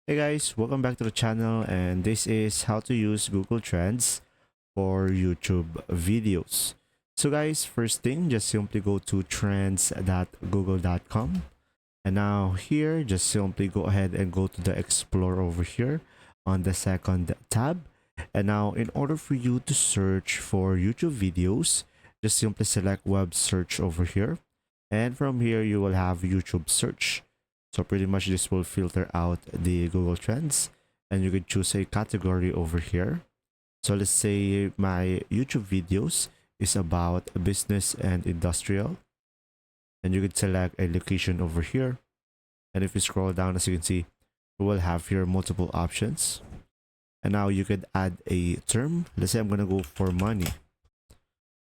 Hey guys, welcome back to the channel, and this is how to use Google Trends for YouTube videos. So guys, first thing, just simply go to trends.google.com, and now here just simply go ahead and go to the explore over here on the second tab. And now in order for you to search for YouTube videos, just simply select web search over here, and from here you will have YouTube search. So pretty much this will filter out the Google Trends, and you could choose a category over here. So let's say my YouTube videos is about business and industrial, and you could select a location over here. And if you scroll down, as you can see, we will have here multiple options. And now you could add a term. Let's say I'm gonna go for money.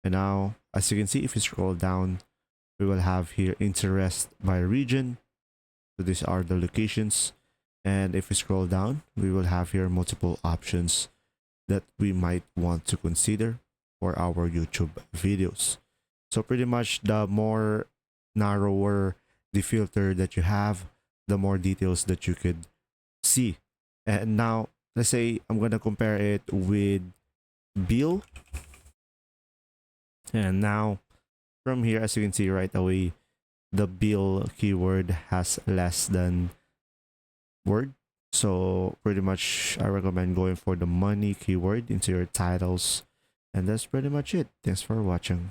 And now, as you can see, if you scroll down, we will have here interest by region. So these are the locations. And if we scroll down, we will have here multiple options that we might want to consider for our YouTube videos. So pretty much the more narrower the filter that you have, the more details that you could see. And now let's say I'm gonna compare it with bill. And now from here, as you can see right away, the bill keyword has less than word. So pretty much I recommend going for the money keyword into your titles. And that's pretty much it. Thanks for watching.